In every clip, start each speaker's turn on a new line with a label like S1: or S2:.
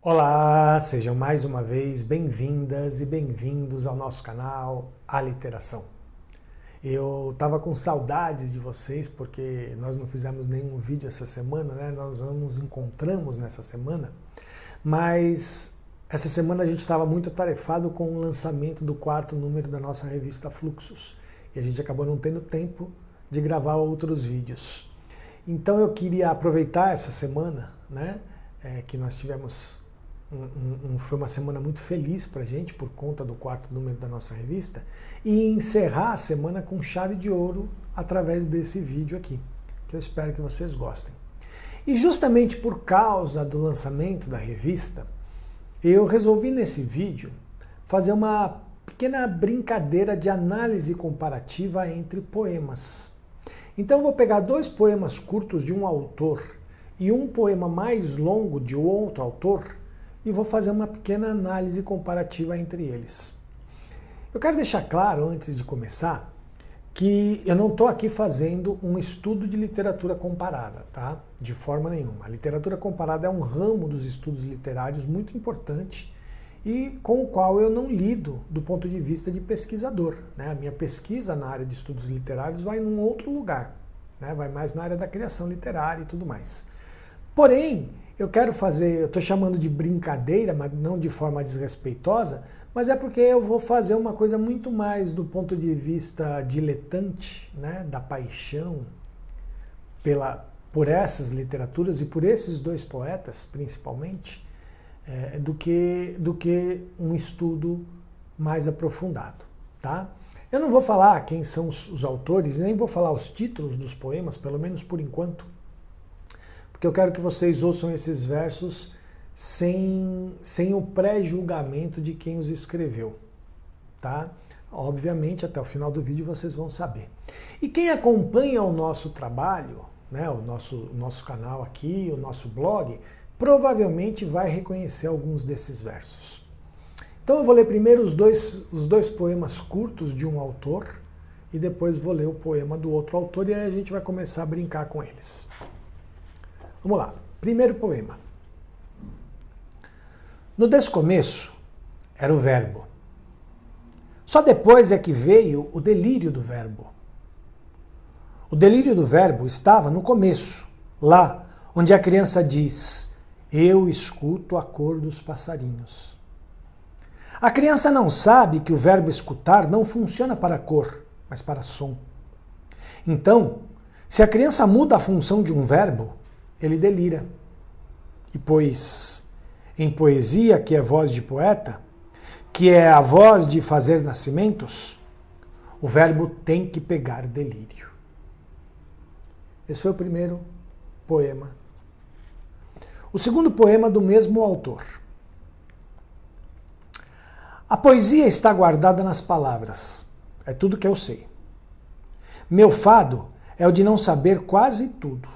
S1: Olá, sejam mais uma vez bem-vindas e bem-vindos ao nosso canal Aliteração. Eu estava com saudades de vocês porque nós não fizemos nenhum vídeo essa semana, né? Nós não nos encontramos nessa semana, mas essa semana a gente estava muito atarefado com o lançamento do 4º número da nossa revista Fluxos e a gente acabou não tendo tempo de gravar outros vídeos. Então eu queria aproveitar essa semana, né? Que nós tivemos foi uma semana muito feliz para a gente por conta do 4º número da nossa revista e encerrar a semana com chave de ouro através desse vídeo aqui, que eu espero que vocês gostem. E justamente por causa do lançamento da revista, eu resolvi nesse vídeo fazer uma pequena brincadeira de análise comparativa entre poemas. Então eu vou pegar 2 poemas curtos de um autor e um poema mais longo de outro autor e vou fazer uma pequena análise comparativa entre eles. Eu quero deixar claro, antes de começar, que eu não estou aqui fazendo um estudo de literatura comparada, tá? De forma nenhuma. A literatura comparada é um ramo dos estudos literários muito importante e com o qual eu não lido do ponto de vista de pesquisador, né? A minha pesquisa na área de estudos literários vai num outro lugar, né? Vai mais na área da criação literária e tudo mais. Porém, eu estou chamando de brincadeira, mas não de forma desrespeitosa, mas é porque eu vou fazer uma coisa muito mais do ponto de vista diletante, né, da paixão por essas literaturas e por esses 2 poetas, principalmente, do que um estudo mais aprofundado, tá? Eu não vou falar quem são os autores, nem vou falar os títulos dos poemas, pelo menos por enquanto, porque eu quero que vocês ouçam esses versos sem o pré-julgamento de quem os escreveu, tá? Obviamente, até o final do vídeo vocês vão saber. E quem acompanha o nosso trabalho, né, o nosso canal aqui, o nosso blog, provavelmente vai reconhecer alguns desses versos. Então eu vou ler primeiro os dois poemas curtos de um autor e depois vou ler o poema do outro autor e aí a gente vai começar a brincar com eles. Vamos lá, primeiro poema. No descomeço era o verbo. Só depois é que veio o delírio do verbo. O delírio do verbo estava no começo, lá onde a criança diz: eu escuto a cor dos passarinhos. A criança não sabe que o verbo escutar não funciona para cor, mas para som. Então, se a criança muda a função de um verbo, ele delira. E pois, em poesia, que é voz de poeta, que é a voz de fazer nascimentos, o verbo tem que pegar delírio. Esse foi o primeiro poema. O segundo poema do mesmo autor. A poesia está guardada nas palavras. É tudo que eu sei. Meu fado é o de não saber quase tudo.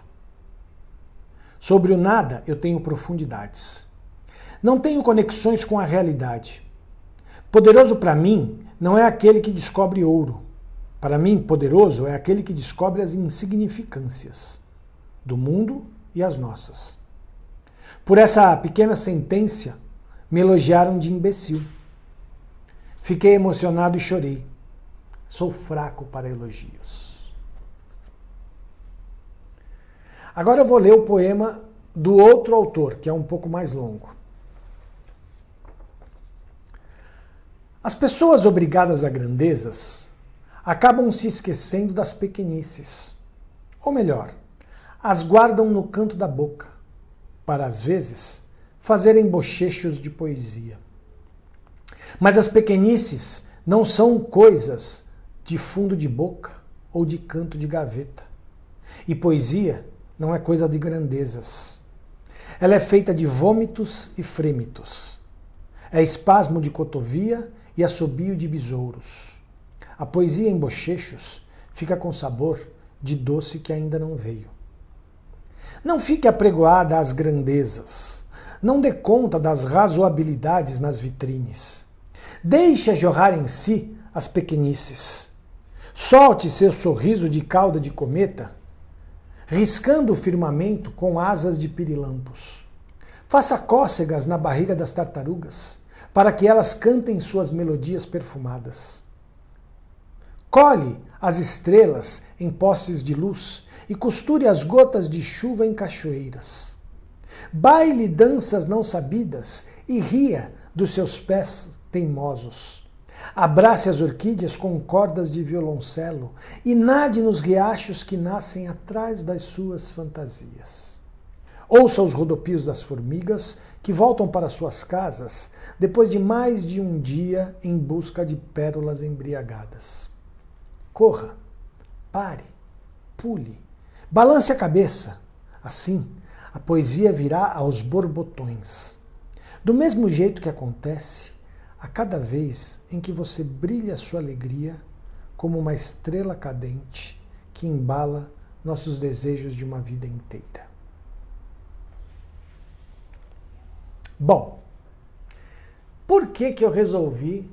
S1: Sobre o nada eu tenho profundidades. Não tenho conexões com a realidade. Poderoso para mim não é aquele que descobre ouro. Para mim, poderoso é aquele que descobre as insignificâncias do mundo e as nossas. Por essa pequena sentença, me elogiaram de imbecil. Fiquei emocionado e chorei. Sou fraco para elogios. Agora eu vou ler o poema do outro autor, que é um pouco mais longo. As pessoas obrigadas a grandezas acabam se esquecendo das pequenices. Ou melhor, as guardam no canto da boca, para às vezes fazerem bochechos de poesia. Mas as pequenices não são coisas de fundo de boca ou de canto de gaveta. E poesia não é coisa de grandezas. Ela é feita de vômitos e frêmitos. É espasmo de cotovia e assobio de besouros. A poesia em bochechos fica com sabor de doce que ainda não veio. Não fique apregoada às grandezas. Não dê conta das razoabilidades nas vitrines. Deixe jorrar em si as pequenices. Solte seu sorriso de cauda de cometa, riscando o firmamento com asas de pirilampos. Faça cócegas na barriga das tartarugas, para que elas cantem suas melodias perfumadas. Colhe as estrelas em postes de luz e costure as gotas de chuva em cachoeiras. Baile danças não sabidas e ria dos seus pés teimosos. Abrace as orquídeas com cordas de violoncelo e nade nos riachos que nascem atrás das suas fantasias. Ouça os rodopios das formigas que voltam para suas casas depois de mais de um dia em busca de pérolas embriagadas. Corra, pare, pule, balance a cabeça. Assim, a poesia virá aos borbotões. Do mesmo jeito que acontece a cada vez em que você brilha sua alegria como uma estrela cadente que embala nossos desejos de uma vida inteira. Bom, por que eu resolvi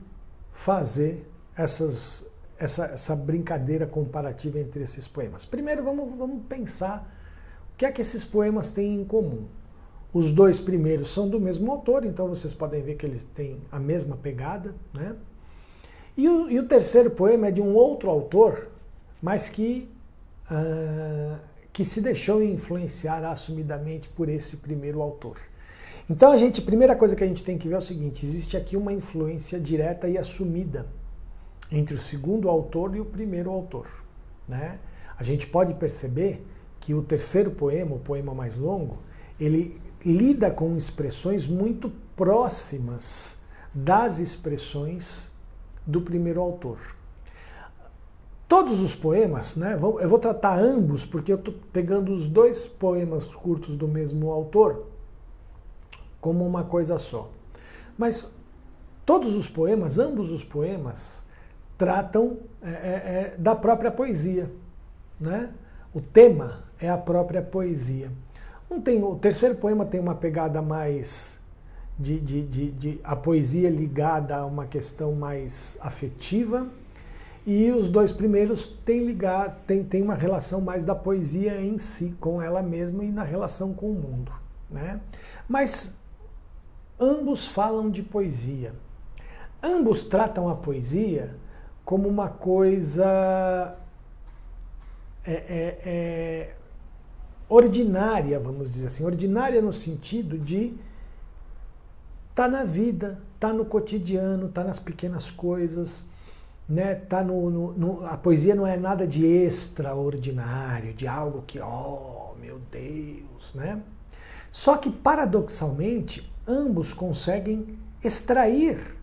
S1: fazer essa brincadeira comparativa entre esses poemas? Primeiro, vamos pensar o que é que esses poemas têm em comum. Os dois primeiros são do mesmo autor, então vocês podem ver que eles têm a mesma pegada, né? E o terceiro poema é de um outro autor, mas que se deixou influenciar assumidamente por esse primeiro autor. Então a primeira coisa que a gente tem que ver é o seguinte: existe aqui uma influência direta e assumida entre o segundo autor e o primeiro autor, né? A gente pode perceber que o terceiro poema, o poema mais longo, ele lida com expressões muito próximas das expressões do primeiro autor. Todos os poemas, né, eu vou tratar ambos porque eu estou pegando os dois poemas curtos do mesmo autor como uma coisa só. Mas todos os poemas, ambos os poemas, tratam da própria poesia, né? O tema é a própria poesia. O terceiro poema tem uma pegada mais a poesia ligada a uma questão mais afetiva, e os dois primeiros têm uma relação mais da poesia em si, com ela mesma e na relação com o mundo, né? Mas ambos falam de poesia. Ambos tratam a poesia como uma coisa ordinária, vamos dizer assim. Ordinária no sentido de tá na vida, tá no cotidiano, tá nas pequenas coisas, né? A poesia não é nada de extraordinário, de algo que, oh, meu Deus, né? Só que, paradoxalmente, ambos conseguem extrair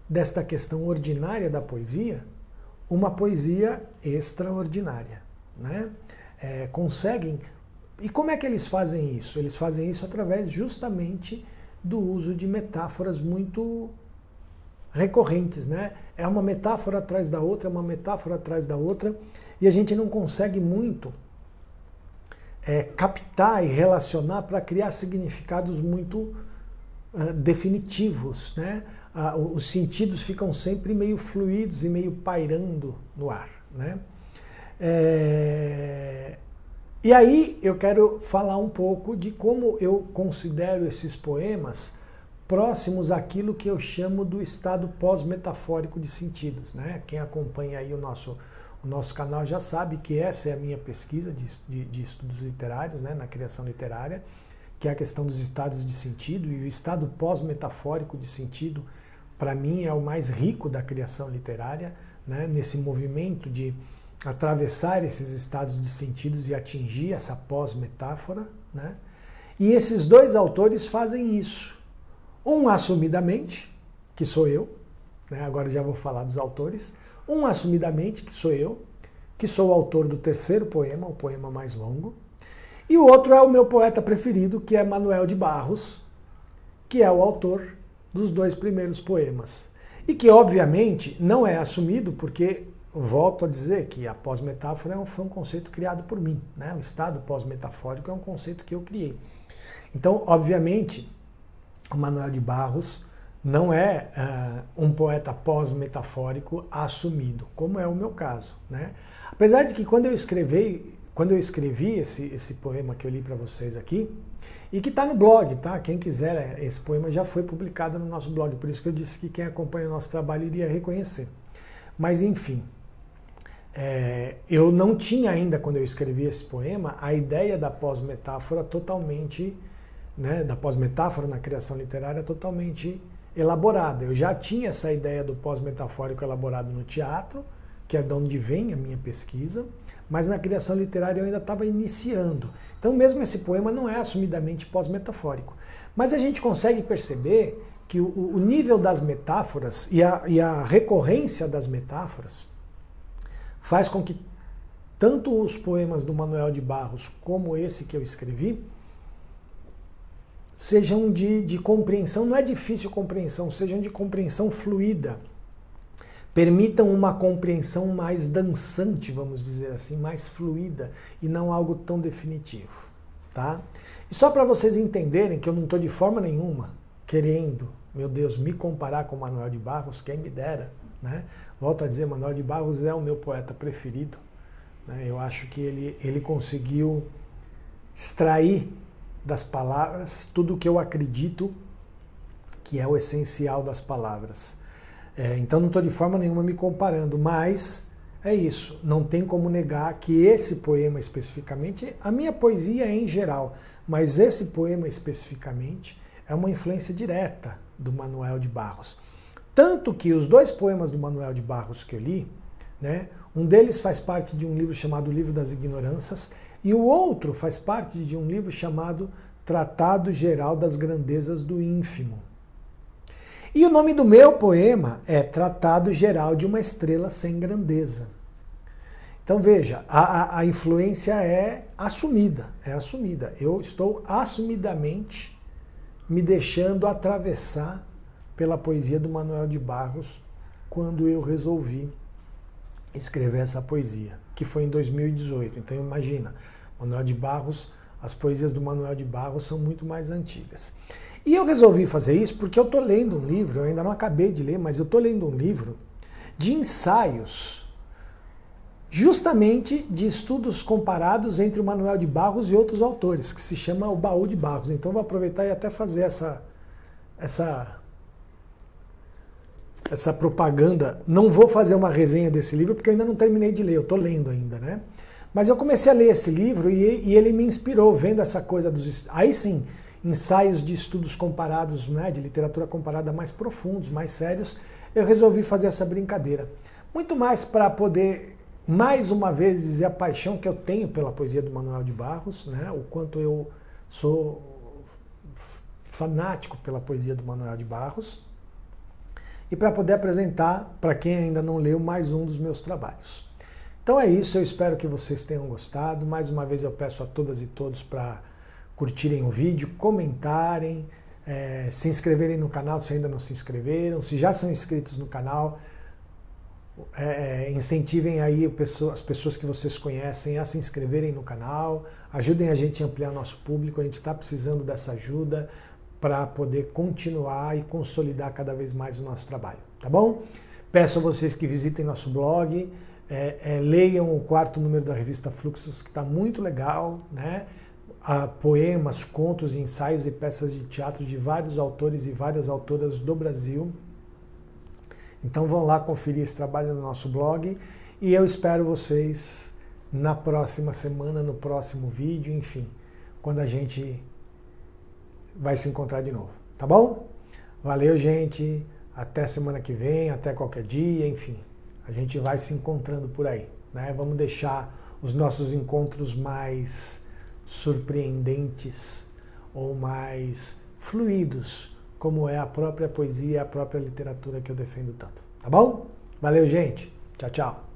S1: desta questão ordinária da poesia uma poesia extraordinária, né? Conseguem. E como é que eles fazem isso? Eles fazem isso através justamente do uso de metáforas muito recorrentes, né? É uma metáfora atrás da outra, uma metáfora atrás da outra, e a gente não consegue muito captar e relacionar para criar significados muito definitivos, né? Os sentidos ficam sempre meio fluidos e meio pairando no ar, né? E aí eu quero falar um pouco de como eu considero esses poemas próximos àquilo que eu chamo do estado pós-metafórico de sentidos, né? Quem acompanha aí o nosso canal já sabe que essa é a minha pesquisa de estudos literários, né, na criação literária, que é a questão dos estados de sentido, e o estado pós-metafórico de sentido, para mim, é o mais rico da criação literária, né, nesse movimento de atravessar esses estados de sentidos e atingir essa pós-metáfora, né? E esses dois autores fazem isso. Um assumidamente, que sou eu, né? Agora já vou falar dos autores. Um assumidamente, que sou eu, que sou o autor do terceiro poema, o poema mais longo. E o outro é o meu poeta preferido, que é Manuel de Barros, que é o autor dos dois primeiros poemas. E que, obviamente, não é assumido porque, volto a dizer que a pós-metáfora foi um conceito criado por mim, né? O estado pós-metafórico é um conceito que eu criei. Então, obviamente, o Manuel de Barros não é um poeta pós-metafórico assumido, como é o meu caso, né? Apesar de que quando eu escrevi quando eu escrevi esse poema que eu li para vocês aqui, e que está no blog, tá? Quem quiser, esse poema já foi publicado no nosso blog, por isso que eu disse que quem acompanha o nosso trabalho iria reconhecer. Mas enfim, eu não tinha ainda, quando eu escrevi esse poema, a ideia da pós-metáfora totalmente, né, da pós-metáfora na criação literária totalmente elaborada. Eu já tinha essa ideia do pós-metafórico elaborado no teatro, que é de onde vem a minha pesquisa, mas na criação literária eu ainda estava iniciando. Então mesmo esse poema não é assumidamente pós-metafórico. Mas a gente consegue perceber que o nível das metáforas e a recorrência das metáforas faz com que tanto os poemas do Manuel de Barros como esse que eu escrevi sejam de compreensão, não é difícil compreensão, sejam de compreensão fluida. Permitam uma compreensão mais dançante, vamos dizer assim, mais fluida e não algo tão definitivo, tá? E só para vocês entenderem que eu não estou de forma nenhuma querendo, meu Deus, me comparar com Manuel de Barros, quem me dera, né? Volto a dizer, Manuel de Barros é o meu poeta preferido, né? Eu acho que ele conseguiu extrair das palavras tudo o que eu acredito que é o essencial das palavras. Então não estou de forma nenhuma me comparando, mas é isso, não tem como negar que esse poema especificamente, a minha poesia em geral, mas esse poema especificamente é uma influência direta do Manuel de Barros. Tanto que os dois poemas do Manuel de Barros que eu li, né, um deles faz parte de um livro chamado Livro das Ignorâncias e o outro faz parte de um livro chamado Tratado Geral das Grandezas do Ínfimo. E o nome do meu poema é Tratado Geral de uma Estrela Sem Grandeza. Então veja, a influência é assumida. Eu estou assumidamente me deixando atravessar pela poesia do Manuel de Barros quando eu resolvi escrever essa poesia, que foi em 2018. Então imagina, Manuel de Barros, as poesias do Manuel de Barros são muito mais antigas. E eu resolvi fazer isso porque eu estou lendo um livro, eu ainda não acabei de ler, mas eu estou lendo um livro de ensaios, justamente de estudos comparados entre o Manuel de Barros e outros autores, que se chama O Baú de Barros. Então eu vou aproveitar e até fazer essa propaganda. Não vou fazer uma resenha desse livro porque eu ainda não terminei de ler, eu estou lendo ainda, né? Mas eu comecei a ler esse livro e ele me inspirou, vendo essa coisa dos... Aí sim, ensaios de estudos comparados, né, de literatura comparada mais profundos, mais sérios, eu resolvi fazer essa brincadeira. Muito mais para poder, mais uma vez, dizer a paixão que eu tenho pela poesia do Manuel de Barros, né, o quanto eu sou fanático pela poesia do Manuel de Barros, e para poder apresentar, para quem ainda não leu, mais um dos meus trabalhos. Então é isso, eu espero que vocês tenham gostado. Mais uma vez eu peço a todas e todos para curtirem o vídeo, comentarem, se inscreverem no canal se ainda não se inscreveram, se já são inscritos no canal, incentivem aí as pessoas que vocês conhecem a se inscreverem no canal, ajudem a gente a ampliar nosso público, a gente está precisando dessa ajuda para poder continuar e consolidar cada vez mais o nosso trabalho, tá bom? Peço a vocês que visitem nosso blog, leiam o 4º número da revista Fluxos, que está muito legal, né? Poemas, contos, ensaios e peças de teatro de vários autores e várias autoras do Brasil. Então vão lá conferir esse trabalho no nosso blog e eu espero vocês na próxima semana, no próximo vídeo, enfim, quando a gente vai se encontrar de novo, tá bom? Valeu, gente, até semana que vem, até qualquer dia, enfim, a gente vai se encontrando por aí, né? Vamos deixar os nossos encontros mais surpreendentes ou mais fluidos, como é a própria poesia e a própria literatura que eu defendo tanto. Tá bom? Valeu, gente. Tchau, tchau.